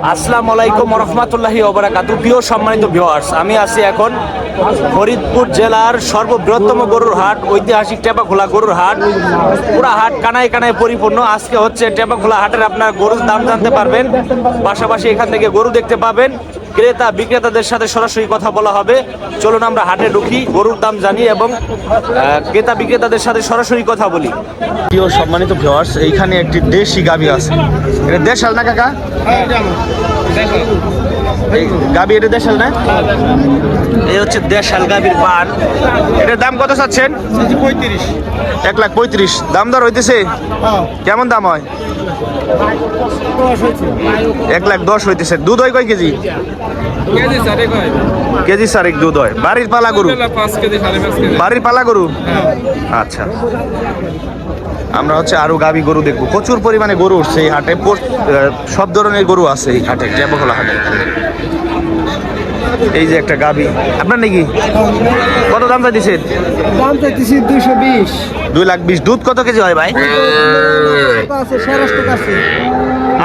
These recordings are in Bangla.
আসসালামু আলাইকুম ওয়া রাহমাতুল্লাহি ওয়া বারাকাতুহু। প্রিয় সম্মানিত ভিউয়ার্স, আমি আছি এখন ফরিদপুর জেলার সর্ববৃহত্তম গরুর হাট, ঐতিহাসিক টেপাখোলা গরুর হাট। পুরা হাট কানায় কানায় পরিপূর্ণ। আজকে হচ্ছে টেপাখোলা হাটের আপনার গরুর দাম জানতে পারবেন, পাশাপাশি এখান থেকে গরু দেখতে পাবেন। ক্রেতা বিক্রেতাদের সাথে সরাসরি কথা বলা হবে। চলুন আমরা হাটে ঢুকি, গরুর দাম জানি এবং ক্রেতা বিক্রেতাদের সাথে সরাসরি কথা বলি। প্রিয় সম্মানিত ভিউয়ার্স, এইখানে একটি দেশি গাভী আছে। এটা দেশাল না কাকা? এই গাভী এটা দেশাল না? এই হচ্ছে দেশাল গাভীর পান। এটার দাম কত চাচ্ছেন? 1,35,000। দাম দর হইতেছে? কেমন দাম হয়? 1,10,000 হইতেছে। দুধ হয় কয় কেজি? কেজি 4 দুধ হয়। বাড়ির পালা গরু? বাড়ির পালা গরু। আচ্ছা, আমরা হচ্ছে আরো গাভী গরু দেখবো। প্রচুর পরিমাণে গরু উঠছে এই হাটে। সব ধরনের গরু আছে এই হাটে, টেপাখোলা হাটে। এই যে একটা গাভী আপনার নাকি? কত দাম চাইছেন? দাম চাইতেছি 220। 2,20,000। দুধ কত কেজি হয় ভাই?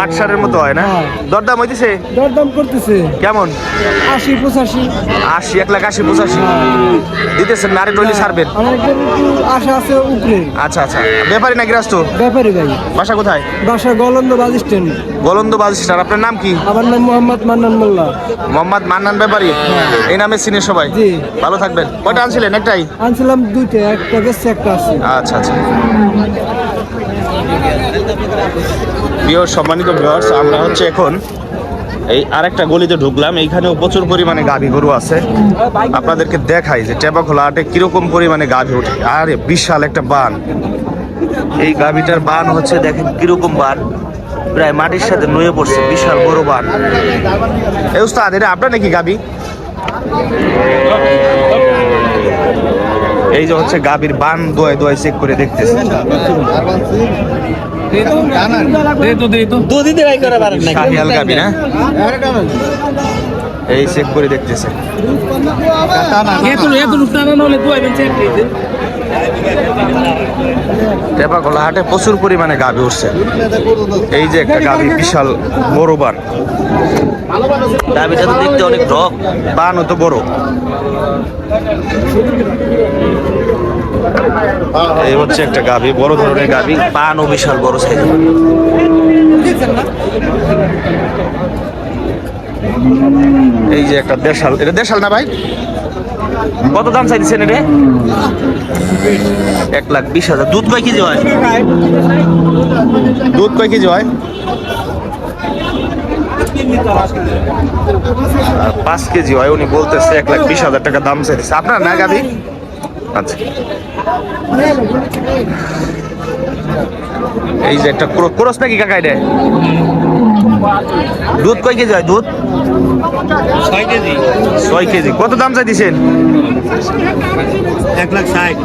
8 সারের মতো হয় না? দরদাম হইতেছে? দরদাম করতেছে কেমন? 80-85। 80, 1,80,000-85 দিতেছেন না? আরে টলি ছাড়বেন? আমার একটু আশা আছে উপরে। আচ্ছা আচ্ছা, ব্যাপারী না গৃহস্থ? ব্যাপারী ভাই। বাসা কোথায়? বাসা গলন্দ বাস স্ট্যান্ড। গোলন্দ bus stand. আপনার নাম কি? আমার নাম মোহাম্মদ মান্নান মোল্লা। মোহাম্মদ মান্নান ব্যাপারী? এই নামে চিনে সবাই? জি। ভালো থাকবেন। কয়টা আনছিলেন? একটাই? আনছিলাম দুইটা, একটা গেছে একটা আছে। আচ্ছা আচ্ছা। প্রিয় সম্মানিত ভিউয়ার্স, আমরা হচ্ছে এখন এই আরেকটা গলিতে ঢুকলাম। এইখানেও প্রচুর পরিমাণে গাভী গরু আছে। আপনাদেরকে দেখাই যে টেপাখোলা হাটে কিরকম পরিমাণে গাভী ওঠে। আরে বিশাল একটা বান। এই গাভীটার বান হচ্ছে, দেখেন কিরকম বান, প্রায় মাটির সাথে নুয়ে পড়ছে। বিশাল বড় বান। এই উস্তাদ, এটা আপনার নাকি গাভী? এই যে হচ্ছে গাভীর বান দোয়ায় দোয়ায় চেক করে দেখতেছে। শাহিয়াল গাভী না? এই চেক করে দেখতেছে। টেপাখোলা হাটে প্রচুর পরিমাণে গাভী উঠছে। এই যে একটা গাভী, বিশাল বড় বান। গাভীটা তো দেখতে অনেক রক, বানও তো বড়। এই হচ্ছে একটা গাভী, বড় ধরনের গাভী, পানও বিশাল বড় সাইজ। এই যে একটা দেশাল। এটা দেশাল না ভাই? কত দাম চাইছেন এটা? 1,20,000। দুধ কয় কেজি হয়? দুধ কয় কেজি হয়? 5 কেজি হয়। উনি বলতেছে 1,20,000 টাকা দাম চাইছে। আপনার না গাভী? আচ্ছা। এই যে একটা ক্রস নাকি কাকা এটা? দুধ কয় কেজি হয়? দুধ 6 কেজি। 6 কেজি। কত দাম চাইছেন? 1,60,000।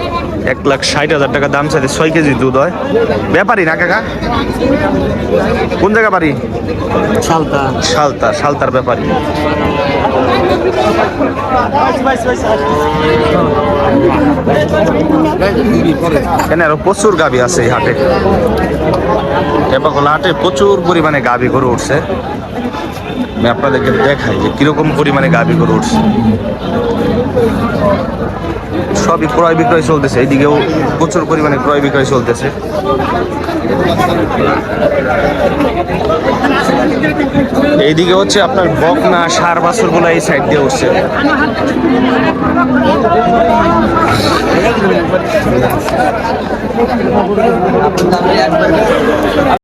1,60,000 টাকা দাম চাইছে। 6 কেজি দুধ হয়। ব্যাপারী না কাকা? কোন জায়গা বাড়ি? সালতার ব্যাপারী। এখানে আরো প্রচুর গাভী আছে এই হাটে। টেপাখোলা হাটে প্রচুর পরিমাণে গাভী গরু উঠছে। আমি আপনাদেরকে দেখাই যে কিরকম পরিমাণে গাভী গরু উঠছে। সবই ক্রয় বিক্রয় চলতেছে। এইদিকেও প্রচুর পরিমাণে ক্রয় বিক্রয় চলতেছে। এইদিকে হচ্ছে আপনার বকনা ষাঁড় বাছুর গুলা এই সাইড দিয়ে উঠছে।